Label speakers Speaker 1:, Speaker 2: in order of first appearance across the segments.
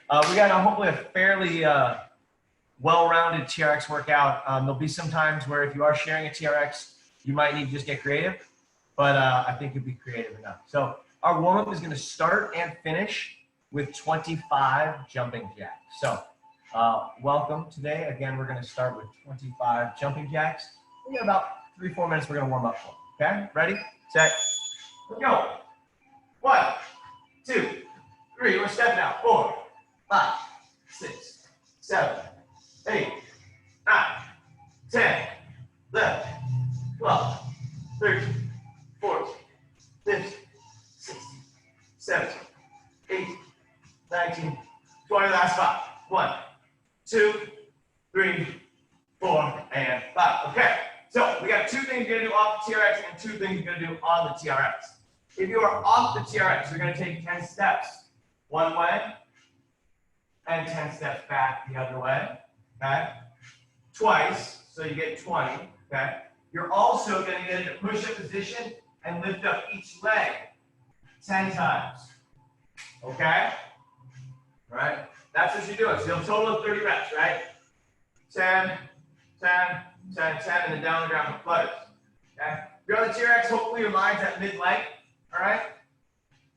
Speaker 1: We got hopefully a fairly well-rounded TRX workout. There'll be some times where if you are sharing a TRX, you might need to just get creative, but I think you'll be creative enough. So our warm-up is going to start and finish with 25 jumping jacks. So welcome today. Again, we're going to start with 25 jumping jacks. We got about 3-4 minutes we're going to warm up for. Okay, ready, set, go. 1, 2, 3. We're stepping out. 4, 5, 6, 7, 8, 9, 10, 11, 12, 13, 14, 15, 16, 17, 18, 19, 20. Last 5. 1, 2, 3, 4, and 5. Okay. So we got 2 things you're going to do off the TRX and 2 things you're going to do on the TRX. If you are off the TRX, you're going to take 10 steps one way and 10 steps back the other way. Okay? Twice, so you get 20. Okay? You're also going to get into push-up position and lift up each leg 10 times. Okay? All right? That's what you're doing. So you'll total of 30 reps, right? 10, 10, 10, 10, and then down the ground with flutters. Okay? If you're on the TRX, hopefully your mind's at mid-leg. All right?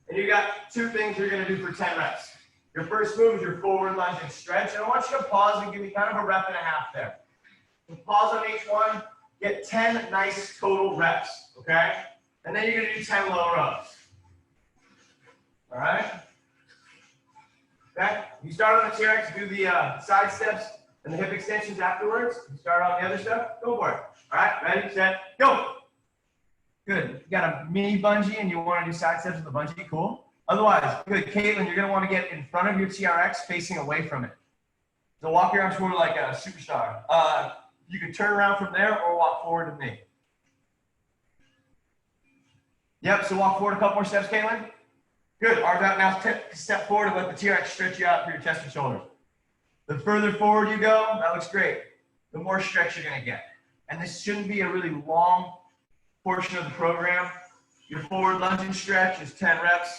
Speaker 1: And you got 2 things you're going to do for 10 reps. Your first move is your forward lunge and stretch. And I want you to pause and give me kind of a rep and a half there. So pause on each one. Get 10 nice total reps. Okay? And then you're going to do 10 low rows. All right? Okay? You start on the TRX, do the side steps and the hip extensions afterwards. You start on the other stuff, go for it. All right, ready, set, go. Good. You got a mini bungee and you want to do side steps with a bungee, cool. Otherwise, good. Caitlin, you're going to want to get in front of your TRX facing away from it. So walk your arms forward like a superstar. You can turn around from there or walk forward to me. Yep, so walk forward a couple more steps, Caitlin. Good. Arms out now. Step forward and let the TRX stretch you out for your chest and shoulders. The further forward you go, that looks great. The more stretch you're going to get. And this shouldn't be a really long portion of the program. Your forward lunge and stretch is 10 reps.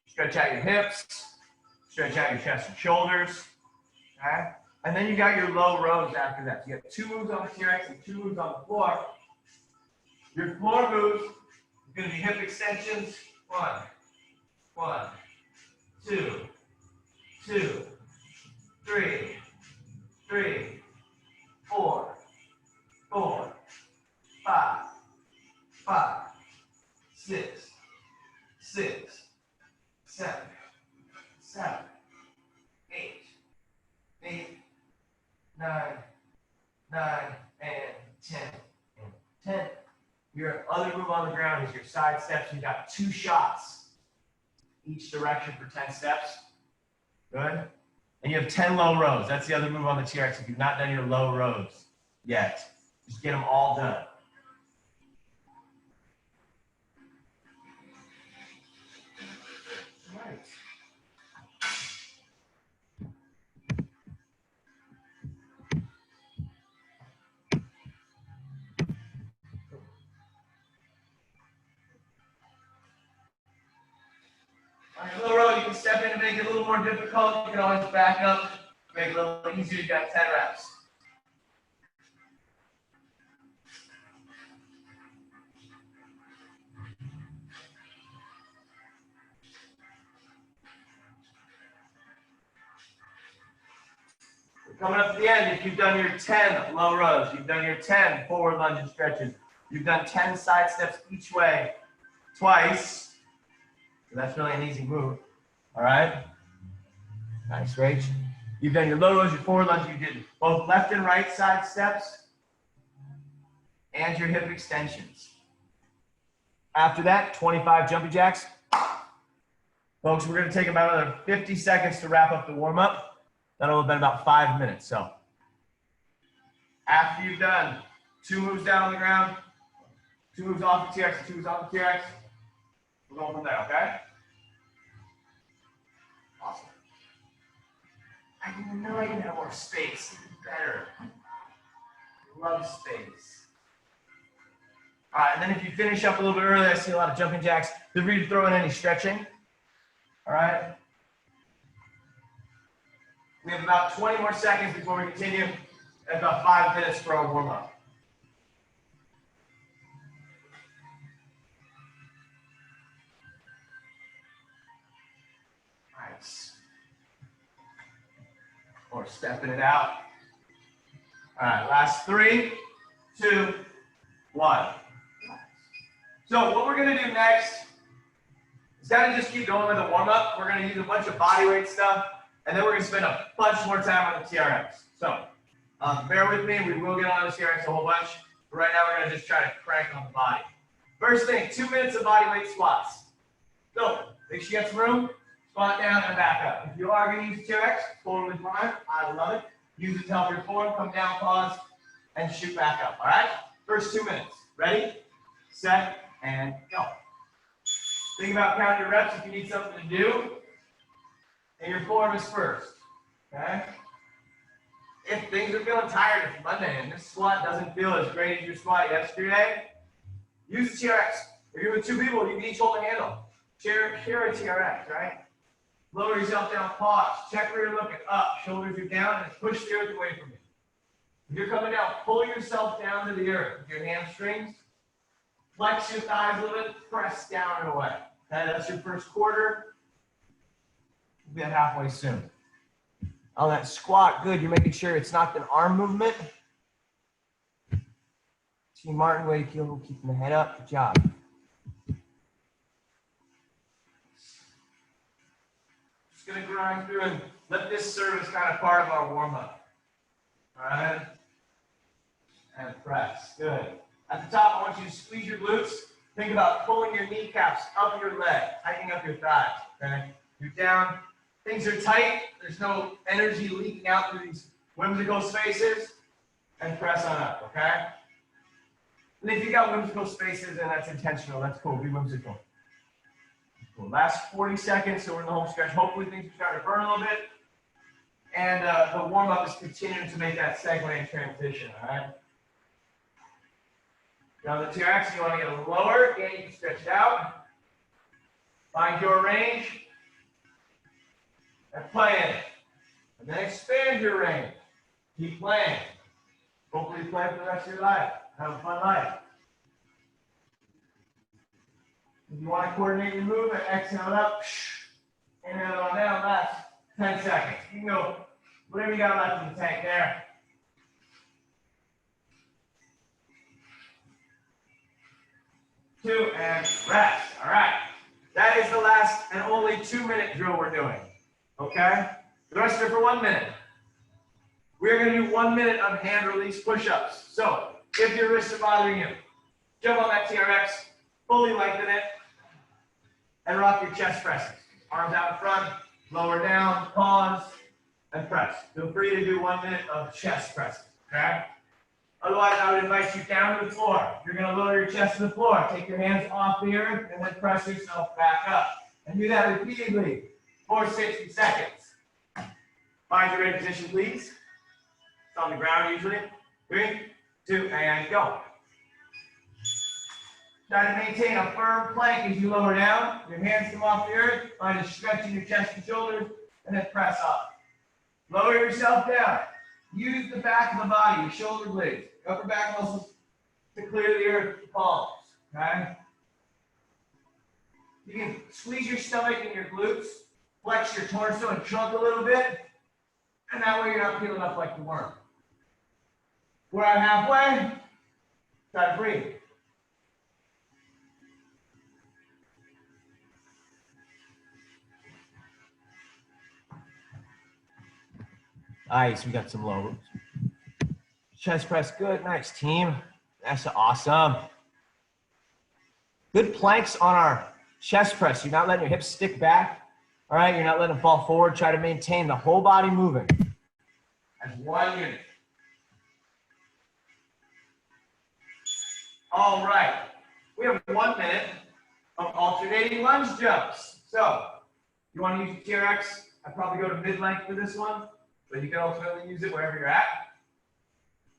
Speaker 1: Stretch out your hips. Stretch out your chest and shoulders. Okay? And then you got your low rows after that. So you got 2 moves on the TRX and 2 moves on the floor. Your floor moves are going to be hip extensions. 1, 1, 2, 2, 3, 3, 4, 4, 5, 5, 6, 6, 7, 7, 8, 8, 9, 9, and 10, and 10. Your other move on the ground is your side steps. You got 2 shots each direction for 10 steps. Good. And you have 10 low rows. That's the other move on the TRX. If you've not done your low rows yet, just get them all done. All right. On your low row, you can step in and make it a little more difficult. You can always back up, make it a little easier. You got 10 reps. We're coming up to the end. If you've done your 10 low rows, you've done your 10 forward lunge and stretches, you've done 10 side steps each way twice. So that's really an easy move. All right. Nice, Rach. You've done your low rows, your forward lunge. You did both left and right side steps and your hip extensions. After that, 25 jumping jacks. Folks, we're going to take about another 50 seconds to wrap up the warm-up. That'll have been about 5 minutes. So after you've done 2 moves down on the ground, 2 moves off the TRX, 2 moves off the TRX, we're going from there, okay? Awesome. I didn't know I could have more space. Even better. Love space. All right, and then if you finish up a little bit early, I see a lot of jumping jacks. Feel free to throw in any stretching. All right. We have about 20 more seconds before we continue, and about 5 minutes for our warm-up. Nice. Or stepping it out. All right, last 3, 2, 1. So what we're gonna do next is kind of just keep going with the warm-up. We're gonna use a bunch of body weight stuff, and then we're gonna spend a bunch more time on the TRX. So bear with me, we will get on the TRX a whole bunch, but right now we're gonna just try to crank on the body. First thing, 2 minutes of body weight squats. So make sure you get some room, squat down and back up. If you are gonna use TRX, totally fine, I love it. Use it to help your form, come down, pause, and shoot back up, all right? First 2 minutes, ready, set, and go. Think about counting your reps if you need something to do. And your form is first, okay? If things are feeling tired, it's Monday, and this squat doesn't feel as great as your squat yesterday, use the TRX. If you're with 2 people, you can each hold a handle. Share a TRX, right? Lower yourself down, pause. Check where you're looking, up. Shoulders are down, and push the earth away from you. If you're coming down, pull yourself down to the earth with your hamstrings. Flex your thighs a little bit, press down and away. Okay, that's your first quarter. We'll be at halfway soon. On that squat, good. You're making sure it's not an arm movement. Team Martin, way to keeping the head up. Good job. Just gonna grind through and let this serve as kind of part of our warm-up. All right. And press. Good. At the top, I want you to squeeze your glutes. Think about pulling your kneecaps up your leg, tightening up your thighs, okay? You're down. Things are tight. There's no energy leaking out through these whimsical spaces. And press on up, okay? And if you got whimsical spaces and that's intentional, that's cool. Be whimsical. Cool. Last 40 seconds, so we're in the home stretch. Hopefully things are starting to burn a little bit. And the warm-up is continuing to make that segue and transition, all right? Now the TRX, you want to get a little lower. Again, you can stretch it out. Find your range. And play in it. And then expand your range. Keep playing. Hopefully play for the rest of your life. Have a fun life. If you want to coordinate your movement, exhale it up. Inhale on down. Last 10 seconds. You can go whatever you got left in the tank there. 2 and rest. All right. That is the last and only 2-minute drill we're doing. Okay? The rest are for 1 minute. We're going to do 1 minute of hand release push-ups. So, if your wrists are bothering you, jump on that TRX, fully lengthen it, and rock your chest presses. Arms out in front, lower down, pause, and press. Feel free to do 1 minute of chest presses. Okay? Otherwise, I would invite you down to the floor. You're going to lower your chest to the floor. Take your hands off the earth and then press yourself back up. And do that repeatedly for 60 seconds. Find your ready position, please. It's on the ground usually. 3, 2, and go. Try to maintain a firm plank as you lower down. Your hands come off the earth. Find a stretch in your chest and shoulders, and then press up. Lower yourself down. Use the back of the body, your shoulder blades, upper back muscles to clear the earth with the palms, okay? You can squeeze your stomach and your glutes, flex your torso and trunk a little bit, and that way you're not peeling up like the worm. We're at halfway, try to breathe. Nice, we got some low. Chest press, good, nice team. That's awesome. Good planks on our chest press. You're not letting your hips stick back. All right, you're not letting them fall forward. Try to maintain the whole body moving as 1 unit. All right, we have 1 minute of alternating lunge jumps. So, you want to use the TRX? I'd probably go to mid-length for this one. But you can ultimately use it wherever you're at.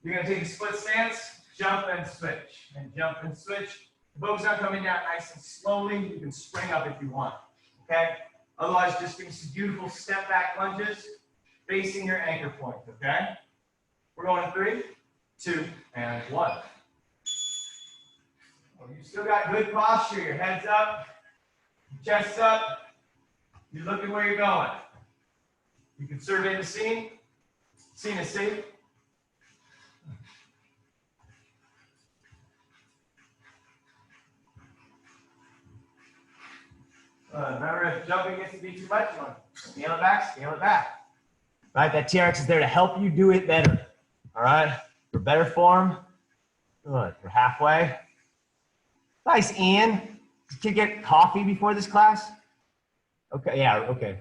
Speaker 1: You're going to take a split stance, jump and switch, and jump and switch. The boat's not coming down nice and slowly. You can spring up if you want. Okay? Otherwise, just do some beautiful step back lunges. facing your anchor point, okay? We're going 3, 2, and 1. Well, you still got good posture. Your head's up, chest's up. You're looking where you're going. You can survey the scene. Scene is safe. Remember, if jumping gets to be too much, you want to scale it back, scale it back. Right, that TRX is there to help you do it better. All right, for better form. Good, we're halfway. Nice, Ian. Did you get coffee before this class? Okay, yeah, okay.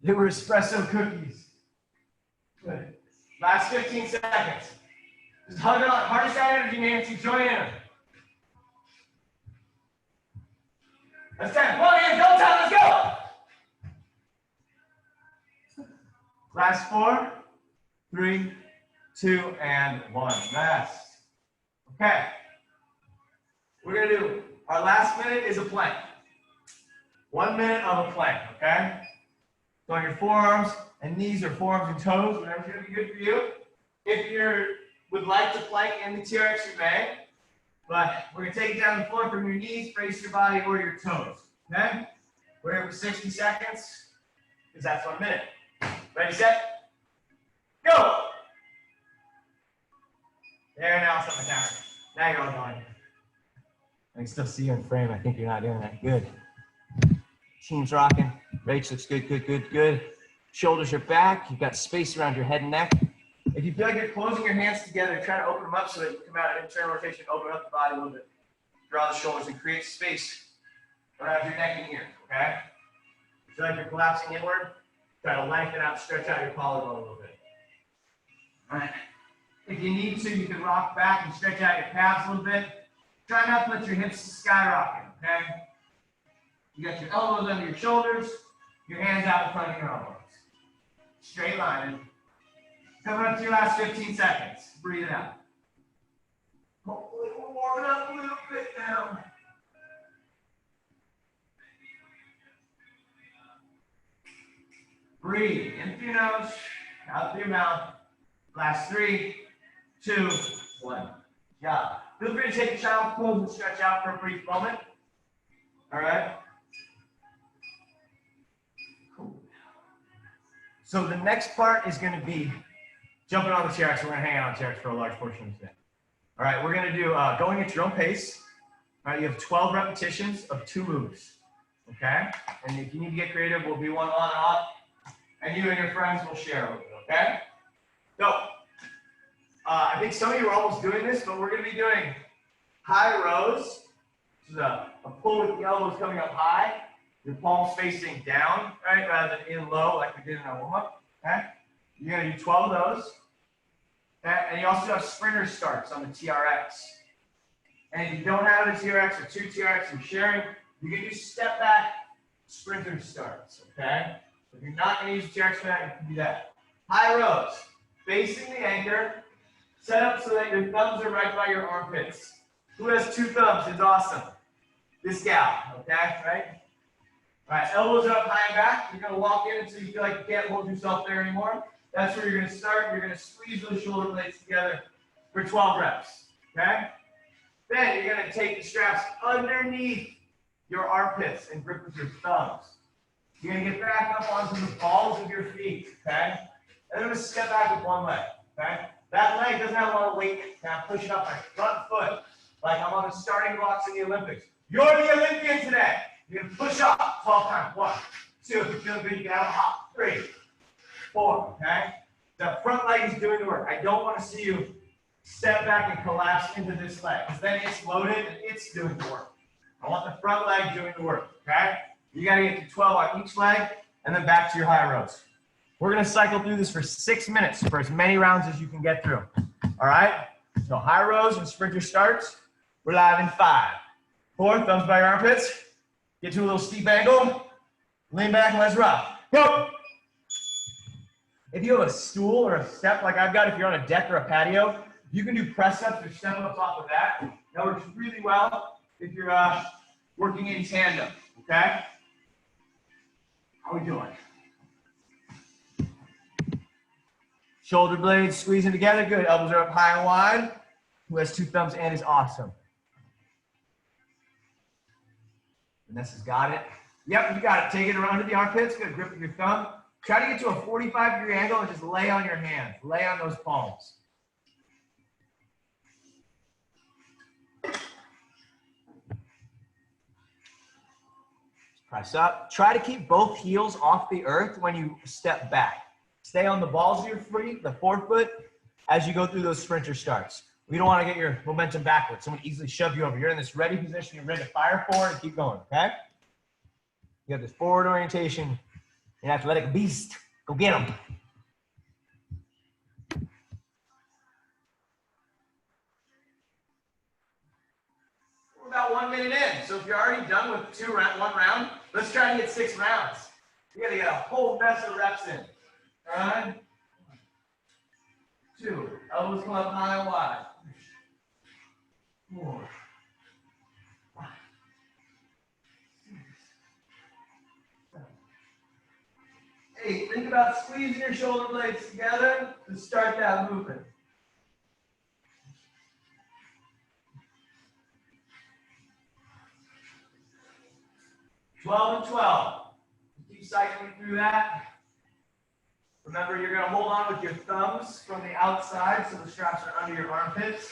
Speaker 1: They were espresso cookies. Good. Last 15 seconds. Just hug it on. Harness that energy, Nancy. Join in. That's 10. Come on, Ian. Double time. Let's go. Last 4, 3, 2, and 1. Rest. Okay. We're going to do, our last minute is a plank. 1 minute of a plank, okay? So on your forearms and knees or forearms and toes, whatever's going to be good for you. If you would like to plank in the TRX, you may. But we're going to take it down the floor from your knees, brace your body, or your toes. Okay? We're here for 60 seconds, because that's 1 minute. Ready, set, go! There, now it's on the counter. Now you're all going. I can still see you in frame. I think you're not doing that. Good. Team's rocking. Rach looks good, good, good, good. Shoulders are back. You've got space around your head and neck. If you feel like you're closing your hands together, try to open them up so that you come out of internal rotation, open up the body a little bit. Draw the shoulders and create space around your neck and ear, okay? If you feel like you're collapsing inward, try to lengthen out, stretch out your collarbone a little bit. All right. If you need to, you can rock back and stretch out your calves a little bit. Try not to let your hips skyrocket, okay? You got your elbows under your shoulders, your hands out in front of your elbows. Straight line. Coming up to your last 15 seconds. Breathe it out. Hopefully we're warming up a little bit now. Breathe in through your nose, out through your mouth. Last 3, 2, 1. Yeah. Feel free to take a child's pose and stretch out for a brief moment. All right. Cool. So the next part is going to be jumping on the TRX. We're going to hang out on TRX for a large portion of the day. All right. We're going to do going at your own pace. All right. You have 12 repetitions of 2 moves. Okay. And if you need to get creative, we'll be one on and off. And you and your friends will share a little bit. Okay. So. I think some of you are almost doing this, but we're going to be doing high rows. This is a pull with the elbows coming up high, your palms facing down, right, rather than in low like we did in our warm-up. Okay? You're going to do 12 of those. Okay? And you also have sprinter starts on the TRX. And if you don't have a TRX or 2 TRX you're sharing, you can do step back sprinter starts. Okay? If you're not going to use a TRX for that, you can do that. High rows, facing the anchor. Set up so that your thumbs are right by your armpits. Who has 2 thumbs is awesome. This gal, okay, right? All right, elbows are up high and back. You're gonna walk in until you feel like you can't hold yourself there anymore. That's where you're gonna start. You're gonna squeeze those shoulder blades together for 12 reps, okay? Then you're gonna take the straps underneath your armpits and grip with your thumbs. You're gonna get back up onto the balls of your feet, okay? And then just step back with one leg, okay? That leg doesn't have a lot of weight. Now push it up my front foot like I'm on the starting blocks in the Olympics. You're the Olympian today. You're going to push up 12 times. 1, 2. If you're feeling good, you can have a hop. 3, 4. Okay? The front leg is doing the work. I don't want to see you step back and collapse into this leg because then it's loaded and it's doing the work. I want the front leg doing the work. Okay? You got to get to 12 on each leg and then back to your high rows. We're going to cycle through this for 6 minutes for as many rounds as you can get through. All right? So high rows and sprinter starts. We're live in 5, 4, thumbs by your armpits. Get to a little steep angle. Lean back and let's rock. Go! If you have a stool or a step like I've got, if you're on a deck or a patio, you can do press-ups or step-ups off of that. That works really well if you're working in tandem, okay? How are we doing? Shoulder blades squeezing together. Good. Elbows are up high and wide. Who has two thumbs and is awesome. Vanessa's got it. Yep, you got it. Take it around to the armpits. Good. Grip with your thumb. Try to get to a 45-degree angle and just lay on your hands. Lay on those palms. Press up. Try to keep both heels off the earth when you step back. Stay on the balls of your feet, the forefoot, as you go through those sprinter starts. We don't want to get your momentum backwards. Someone easily shove you over. You're in this ready position. You're ready to fire forward and keep going, okay? You have this forward orientation. You're an athletic beast. Go get them. We're about 1 minute in. So if you're already done with one round, let's try to get 6 rounds. You got to get a whole mess of reps in. All right? 2. Elbows come up high and wide. 4. 5. 6. 7. 8. Think about squeezing your shoulder blades together to start that movement. 12 and 12. Keep cycling through that. Remember, you're going to hold on with your thumbs from the outside so the straps are under your armpits.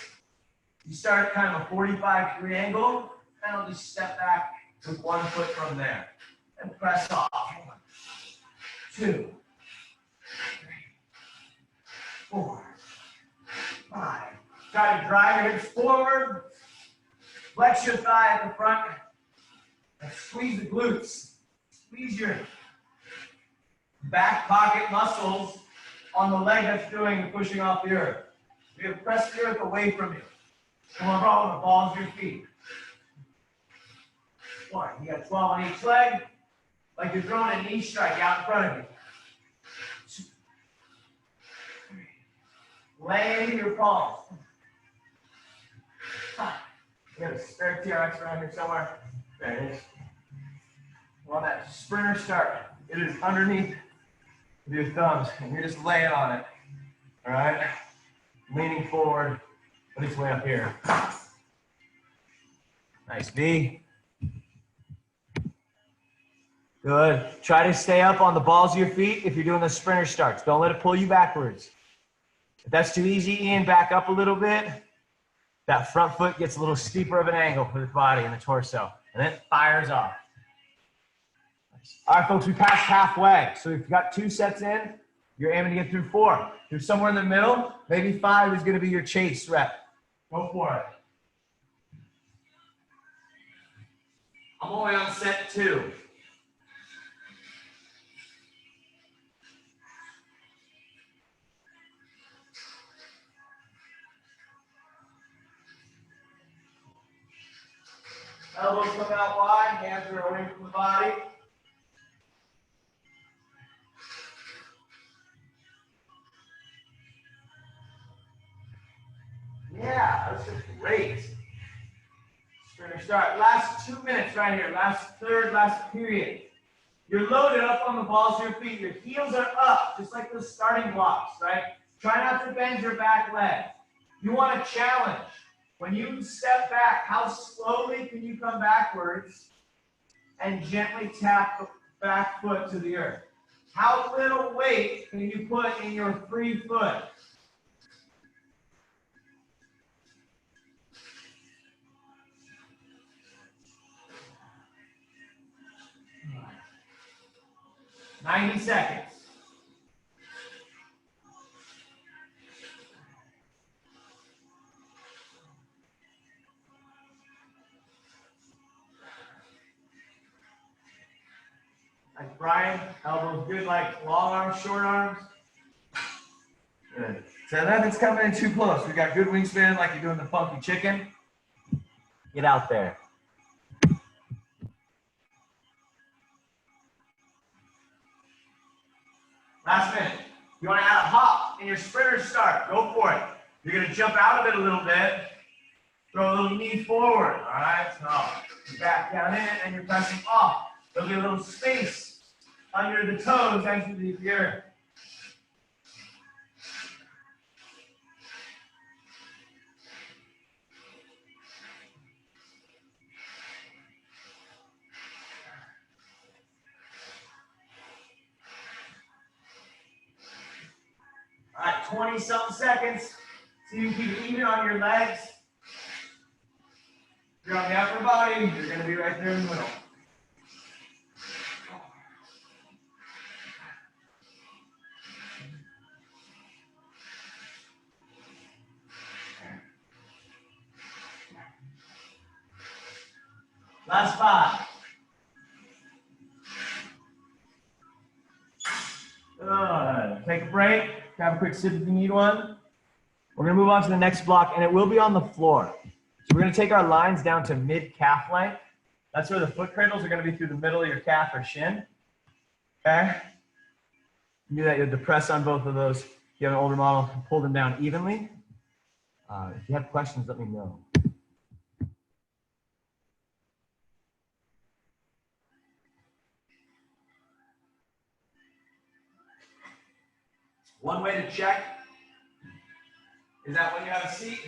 Speaker 1: You start at kind of a 45-degree angle, and I'll just step back with 1 foot from there. And press off. 1, 2, 3, 4, 5. Try to drive your hips forward. Flex your thigh at the front. And squeeze the glutes. Squeeze your back pocket muscles on the leg that's doing the pushing off the earth. You have to press the earth away from you. Come on, roll the balls of your feet. 1. You got 12 on each leg, like you're throwing a knee strike out in front of you. 2, 3. Lay into your palms. 5. We got a spare TRX around here somewhere. There it is. On that sprinter start, it is underneath with your thumbs, and you're just laying on it. All right? Leaning forward, but it's way up here. Nice V. Good. Try to stay up on the balls of your feet if you're doing the sprinter starts. Don't let it pull you backwards. If that's too easy, Ian, back up a little bit. That front foot gets a little steeper of an angle for the body and the torso. And then it fires off. All right, folks, we passed halfway. So we've got 2 sets in. You're aiming to get through 4. If you're somewhere in the middle, maybe 5 is going to be your chase rep. Go for it. I'm only on set 2. Elbows come out wide, hands are away from the body. Yeah, that's just great. Sprinter start. Last 2 minutes right here. Last period. You're loaded up on the balls of your feet. Your heels are up, just like those starting blocks, right? Try not to bend your back leg. You want to challenge. When you step back, how slowly can you come backwards and gently tap the back foot to the earth? How little weight can you put in your free foot? $90 seconds. Like Brian, elbows good, like long arms, short arms. Good. So nothing's coming in too close. We got good wingspan, like you're doing the funky chicken. Get out there. Last minute. You want to add a hop in your sprinter start. Go for it. You're going to jump out of it a little bit. Throw a little knee forward. All right. So you back down in and you're pressing off. There'll be a little space under the toes, entering the earth. 20-something seconds. So you can keep it even on your legs. If you're on the upper body, you're going to be right there in the middle. Last 5. Good. Take a break. Have a quick sip if you need one. We're going to move on to the next block, and it will be on the floor. So we're going to take our lines down to mid-calf length. That's where the foot cradles are going to be through the middle of your calf or shin. Okay? You do that, you'll depress on both of those. If you have an older model, pull them down evenly. If you have questions, let me know. One way to check is that when you have a seat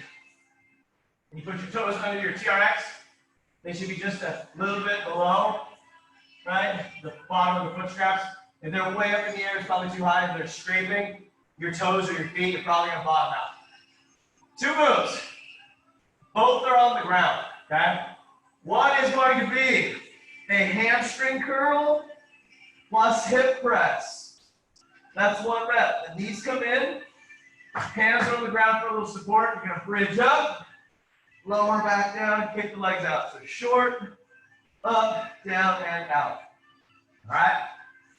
Speaker 1: and you put your toes under your TRX, they should be just a little bit below, right? The bottom of the foot straps. If they're way up in the air, it's probably too high. If they're scraping your toes or your feet, you're probably going to bottom out. 2 moves. Both are on the ground, okay? One is going to be a hamstring curl plus hip press. That's 1 rep. The knees come in, hands are on the ground for a little support. You're going to bridge up, lower back down, kick the legs out. So short, up, down, and out. All right?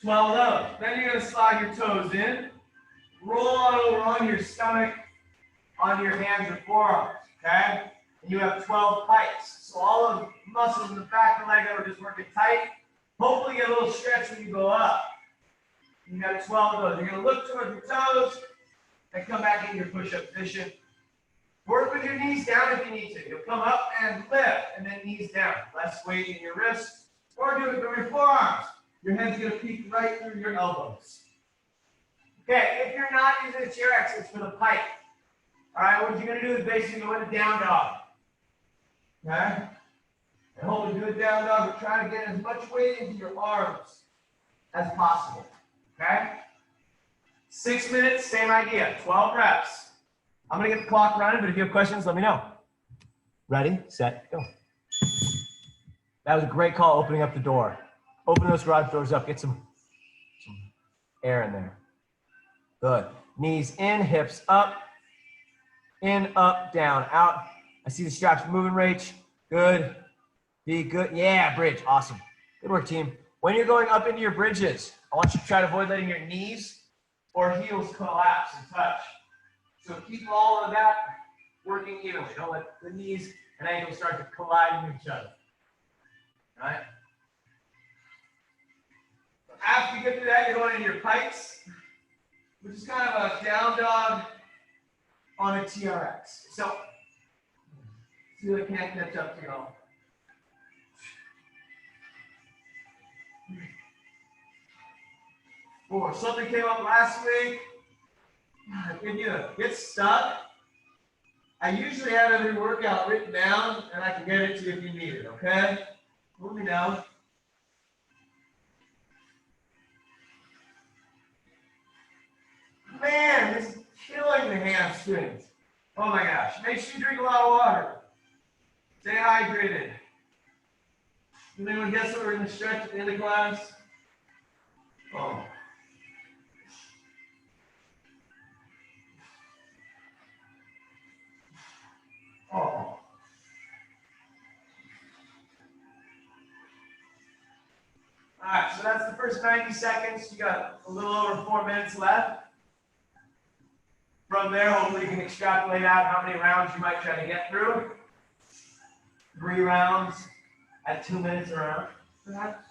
Speaker 1: 12 of those. Then you're going to slide your toes in, roll on over on your stomach, on your hands or forearms, okay? And you have 12 pikes. So all of the muscles in the back of the leg that are just working tight, hopefully get a little stretch when you go up. You got 12 of those. You're going to look towards your toes and come back in your push-up position. Work with your knees down if you need to. You'll come up and lift, and then knees down. Less weight in your wrists, or do it from your forearms. Your head's going to peek right through your elbows. Okay, if you're not using the TRX, it's for the pike. All right, what you're going to do is basically go into down dog. Okay? And hold and do a down dog, but try to get as much weight into your arms as possible. Okay? 6 minutes, same idea, 12 reps. I'm going to get the clock running, but if you have questions, let me know. Ready, set, go. That was a great call opening up the door. Open those garage doors up, get some air in there. Good. Knees in, hips up, in, up, down, out. I see the straps moving, Rach. Good. Be good. Yeah, bridge. Awesome. Good work, team. When you're going up into your bridges, I want you to try to avoid letting your knees or heels collapse and touch. So keep all of that working evenly. Don't let the knees and ankles start to collide into each other. All right? After you get through that, you're going into your pikes, which is kind of a down dog on a TRX. So, see if I can't catch up to y'all. Four. Something came up last week. Can you get stuck? I usually have every workout written down, and I can get it to you if you need it, okay? Let me know. Man, this is killing the hamstrings. Oh my gosh. Make sure you drink a lot of water. Stay hydrated. Does anyone guess what we're going to stretch at the end of class? Oh. Oh. All right, so that's the first 90 seconds. You got a little over 4 minutes left. From there, hopefully you can extrapolate out how many rounds you might try to get through. 3 rounds at 2 minutes a round, perhaps.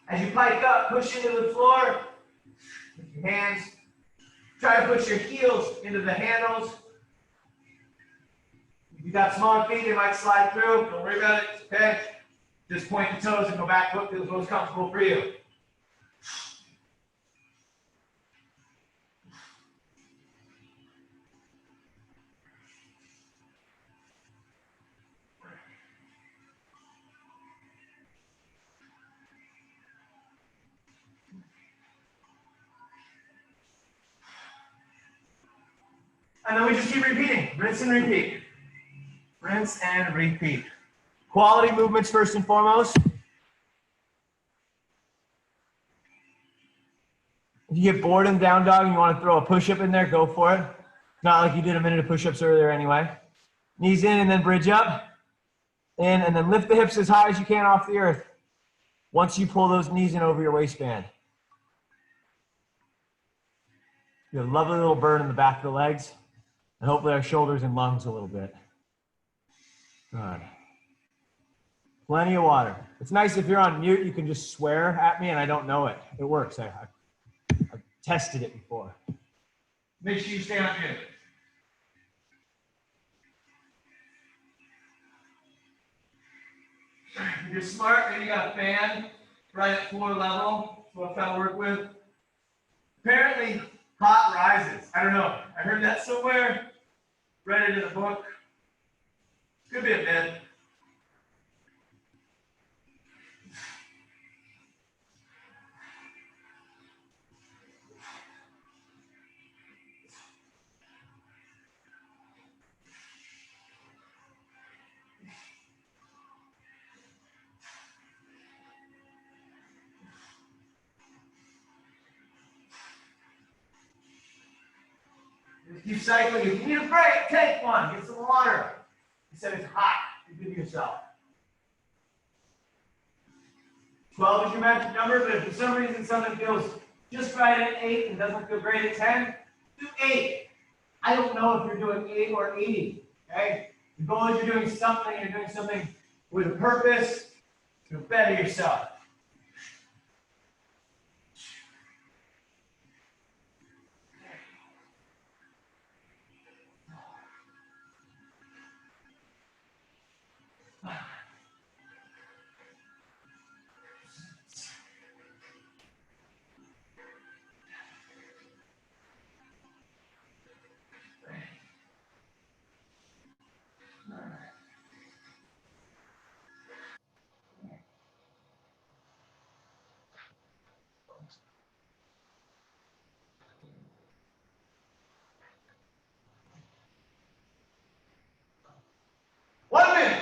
Speaker 1: As you pike up, push into the floor with your hands. Try to push your heels into the handles. If you've got small feet, they might slide through. Don't worry about it. It's okay. Just point the toes and go back to what feels most comfortable for you. And then we just keep repeating. Rinse and repeat. Rinse and repeat. Quality movements first and foremost. If you get bored in down dog and you want to throw a push-up in there, go for it. It's not like you did a minute of push-ups earlier anyway. Knees in and then bridge up. In and then lift the hips as high as you can off the earth. Once you pull those knees in over your waistband. You have a lovely little burn in the back of the legs. And hopefully our shoulders and lungs a little bit. Good. Plenty of water. It's nice if you're on mute, you can just swear at me and I don't know it. It works. I've tested it before. Make sure you stay on mute. If you're smart, maybe you got a fan right at floor level. That's what I'm trying to work with. Apparently, hot rises. I don't know. I heard that somewhere. Read it in a book. Could be a myth. Just keep cycling. If you need a break, take one. Get some water. You said it's hot. You give yourself. 12 is your magic number, but if for some reason something feels just right at 8 and doesn't feel great at 10, do 8. I don't know if you're doing 8 or 80. Okay? The goal is you're doing something with a purpose to better yourself.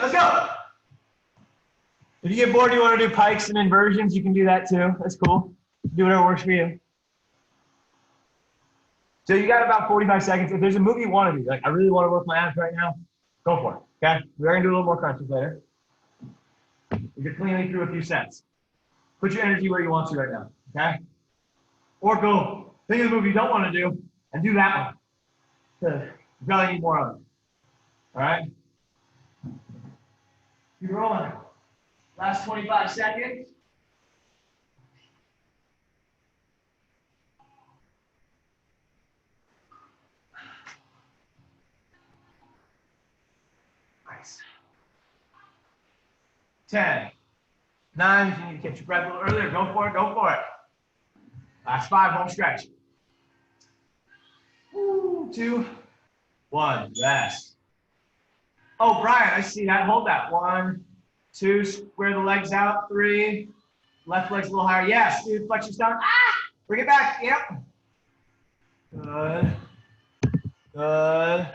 Speaker 1: Let's go. If you get bored, you want to do pikes and inversions, you can do that too. That's cool. Do whatever works for you. So you got about 45 seconds. If there's a move you want to do, like I really want to work my abs right now, go for it. Okay? We're going to do a little more crunches later. You're cleanly through a few sets. Put your energy where you want to right now. Okay? Or go think of the move you don't want to do and do that one. You probably need more of it. All right? Keep rolling. Last 25 seconds. Nice. 10, 9, if you need to catch your breath a little earlier, go for it, go for it. Last 5, home stretch. 2, 1, rest. Oh, Brian, I see that. Hold that. 1, 2, square the legs out. 3, left leg's a little higher. Yes, dude, flex your stomach. Ah! Bring it back. Yep. Good. Good.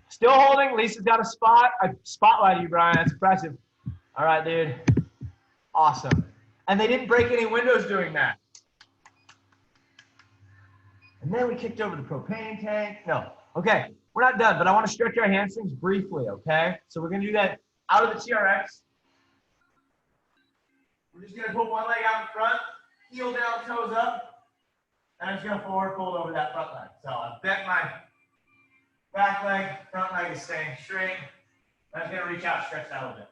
Speaker 1: Still holding. Lisa's got a spot. I spotlighted you, Brian. That's impressive. All right, dude. Awesome. And they didn't break any windows doing that. And then we kicked over the propane tank. No. Okay. We're not done, but I want to stretch our hamstrings briefly, okay? So we're going to do that out of the TRX. We're just going to put one leg out in front, heel down, toes up, and I'm just going to forward fold over that front leg. So I bent my back leg, front leg is staying straight. I'm just going to reach out, stretch that a little bit.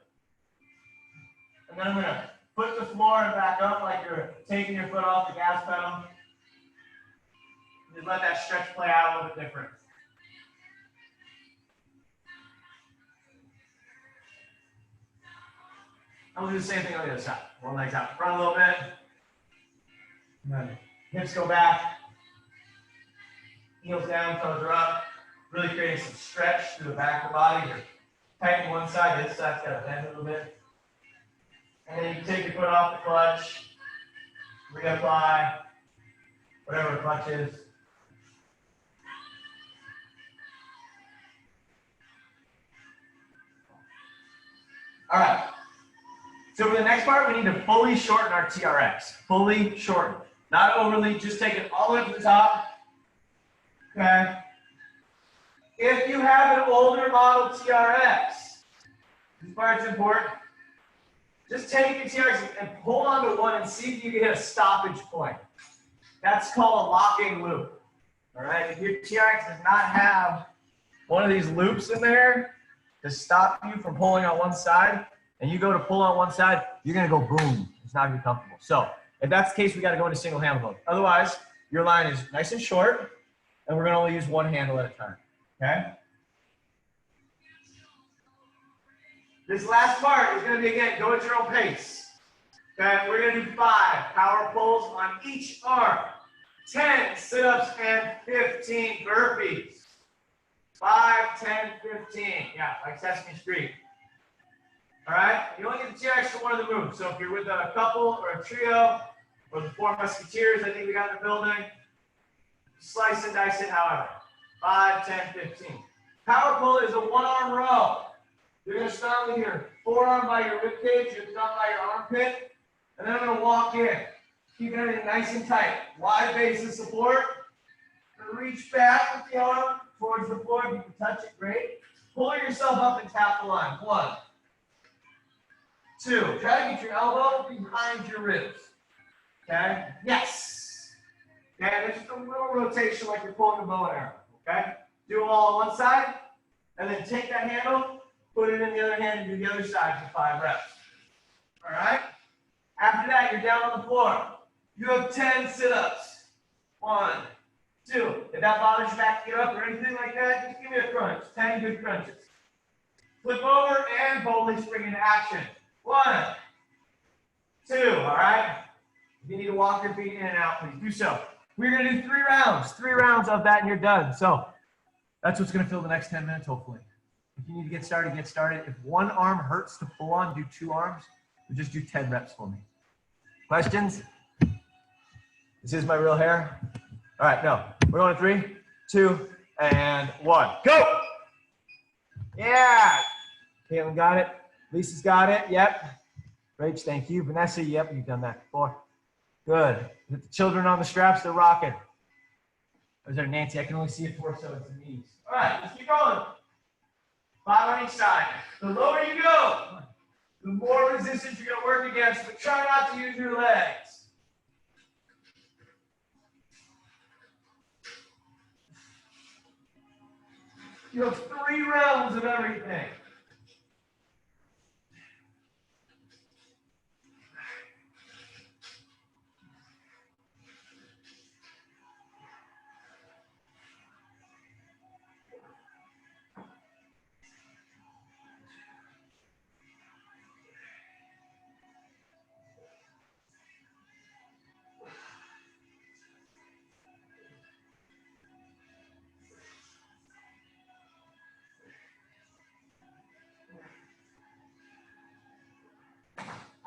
Speaker 1: And then I'm going to foot the floor and back up like you're taking your foot off the gas pedal. Just let that stretch play out a little bit different. I'm going to do the same thing on the other side. One leg's out in front a little bit. And then hips go back. Heels down, toes are up. Really creating some stretch through the back of the body. You're tighten one side, the other side's got to bend a little bit. And then you take your foot off the clutch. Reapply. Whatever the clutch is. All right. So for the next part, we need to fully shorten our TRX. Fully shorten. Not overly, just take it all the way to the top. Okay. If you have an older model TRX, this part's important. Just take your TRX and hold on to one and see if you can hit a stoppage point. That's called a locking loop. All right. If your TRX does not have one of these loops in there to stop you from pulling on one side, and you go to pull on one side, you're gonna go boom. It's not gonna be comfortable. So if that's the case, we gotta go into single handle mode. Otherwise, your line is nice and short, and we're gonna only use one handle at a time, okay? This last part is gonna be, again, go at your own pace. Okay, we're gonna do 5 power pulls on each arm, 10 sit-ups, and 15 burpees. 5, 10, 15. Yeah, like Sesame Street. All right? You only get the TRX for one of the moves. So if you're with a couple or a trio or the 4 Musketeers, I think we got in the building, slice and dice it however. 5, 10, 15. Power pull is a 1-arm row. You're going to start with your forearm by your rib cage, your thumb by your armpit, and then I'm going to walk in. Keep everything nice and tight. Wide base of support. Reach back with the arm towards the floor. If you can touch it, great. Pull yourself up and tap the line. 1, 2. Try to get your elbow behind your ribs. Okay? Yes. Okay, there's just a little rotation like you're pulling a bow and arrow. Okay? Do them all on one side, and then take that handle, put it in the other hand, and do the other side for 5 reps. All right? After that, you're down on the floor. You have 10 sit-ups. 1, 2. If that bothers you back to get up or anything like that, just give me a crunch. 10 good crunches. Flip over and boldly spring into action. 1, 2. All right? If you need to walk your feet in and out, please do so. We're going to do 3 rounds. 3 rounds of that and you're done. So that's what's going to fill the next 10 minutes, hopefully. If you need to get started, get started. If one arm hurts to pull on, do 2 arms. Or just do 10 reps for me. Questions? This is my real hair. All right, no. We're going to 3, 2, and 1. Go! Yeah! Caitlin got it. Lisa's got it. Yep. Rach, thank you. Vanessa, yep, you've done that before. Good. With the children on the straps, they're rocking. Or is there Nancy? I can only see a torso. It's the knees. All right, let's keep going. 5 on each side. The lower you go, the more resistance you're going to work against, but try not to use your legs. You have 3 rounds of everything.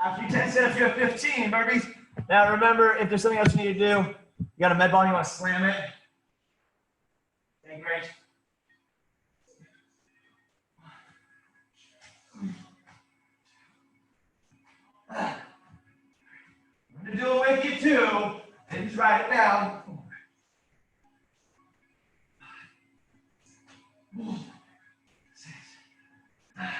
Speaker 1: After you 10 sit-ups, you have 15 burpees. Now remember, if there's something else you need to do, you got a med ball, you want to slam it. Okay, great. I'm going to do it with you too, and just write it down. 6, 5.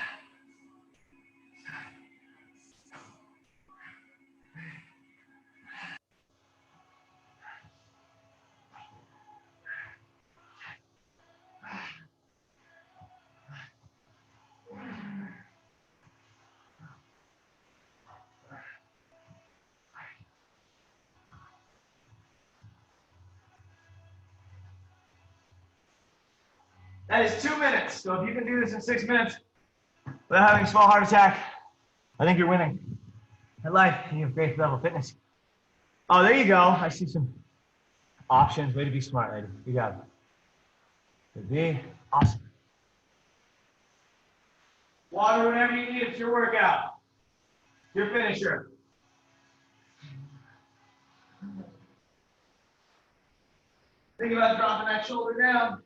Speaker 1: That is 2 minutes. So if you can do this in 6 minutes without having a small heart attack, I think you're winning at life and you have great level of fitness. Oh, there you go. I see some options. Way to be smart, lady. You got it. Good be awesome. Water whenever you need. It's your workout. Your finisher. Think about dropping that shoulder down.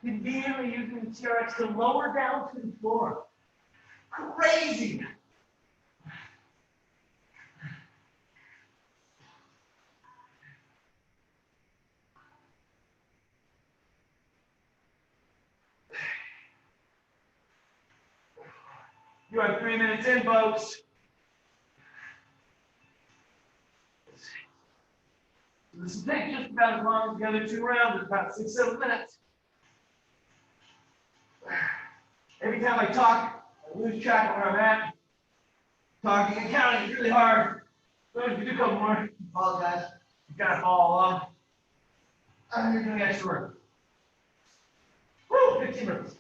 Speaker 1: Conveniently using the TRX to lower down to the floor. Crazy. You are 3 minutes in, folks. This will take just about as long as the other 2 rounds, about 6-7 minutes. Every time I talk, I lose track of where I'm at. Talking and counting is really hard. So if you do a couple more, apologize. You kind of follow along. I'm here doing extra work. Woo! 15 minutes.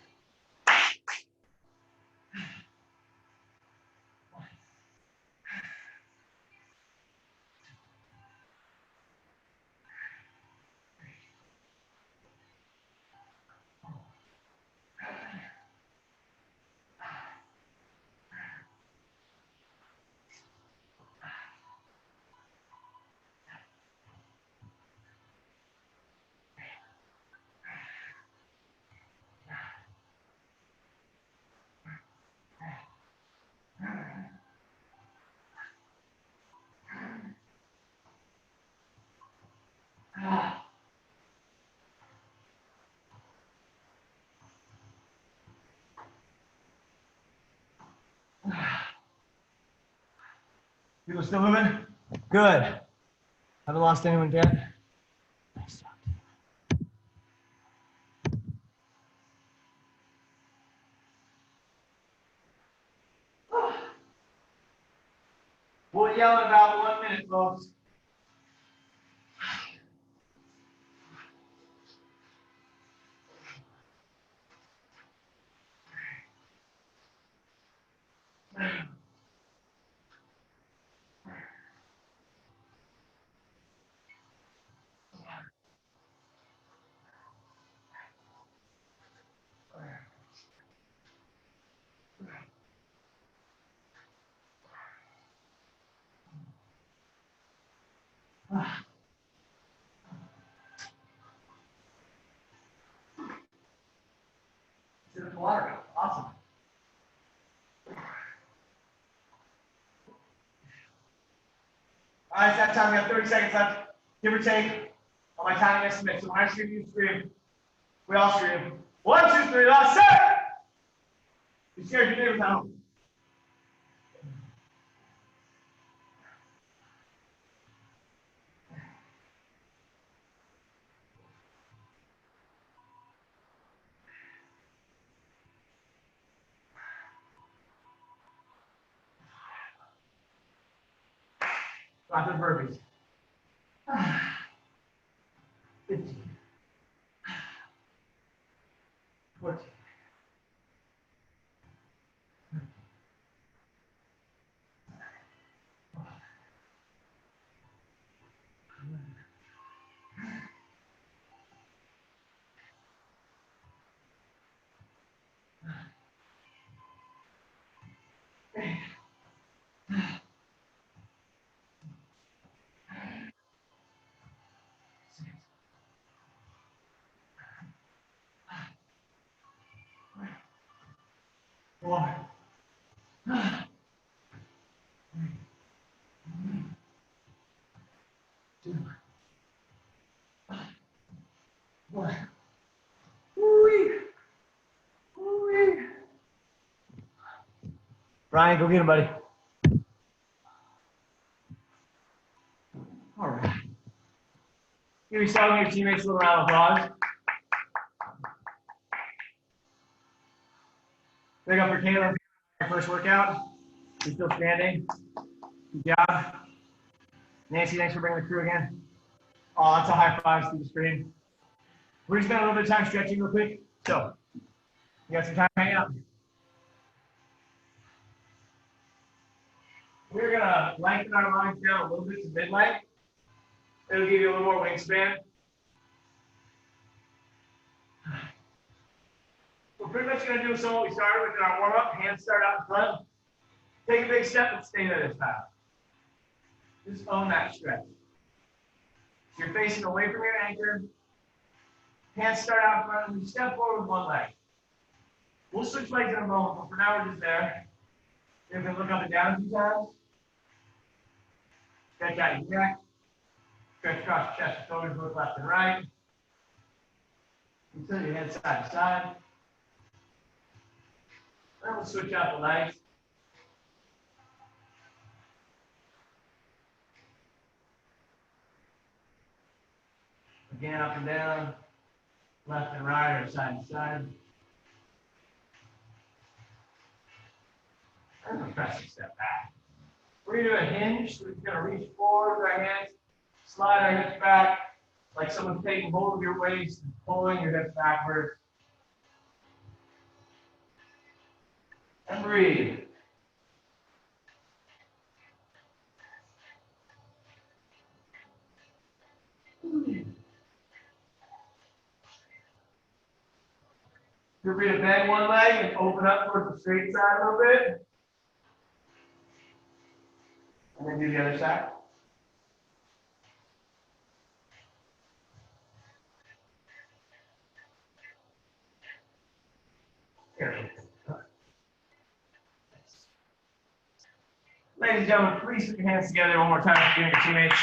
Speaker 1: People still moving? Good. Haven't lost anyone yet. Nice job. We'll yell in about 1 minute, folks. To the water. Awesome. All right, it's that time. We have 30 seconds left, give or take, on my timing estimate. So when I scream, you scream. We all scream. 1, 2, 3, last set. You scared your neighbors out. Got the burpees. 15. 14. One. Two. One. Woo-wee. Woo-wee. Ryan, go get him, buddy. All right. Give yourself and your teammates a little round of applause. Big up for Taylor. Our first workout. He's still standing. Good job. Nancy, thanks for bringing the crew again. Oh, that's a high five through the screen. We're just spending a little bit of time stretching real quick. So, you got some time hanging out. We're gonna lengthen our lines down a little bit to mid-length. It'll give you a little more wingspan. We're pretty much gonna do some what we started with in our warm-up. Hands start out in front. Take a big step and stay there this time. Just own that stretch. You're facing away from your anchor. Hands start out in front of you. Step forward with one leg. We'll switch legs in a moment, but for now we're just there. You're going to look up and down a few times. Stretch out your neck. Stretch across your chest and shoulders, both left and right. Until your head side to side. Then we'll switch out the legs. Again, up and down, left and right, or side to side. And we'll press a step back. We're going to do a hinge, so we're going to reach forward with our hands, slide our hips back, like someone's taking hold of your waist and pulling your hips backward. And breathe. Feel free to bend one leg and open up towards the straight side a little bit. And then do the other side. Here. Ladies and gentlemen, please put your hands together one more time for your teammates.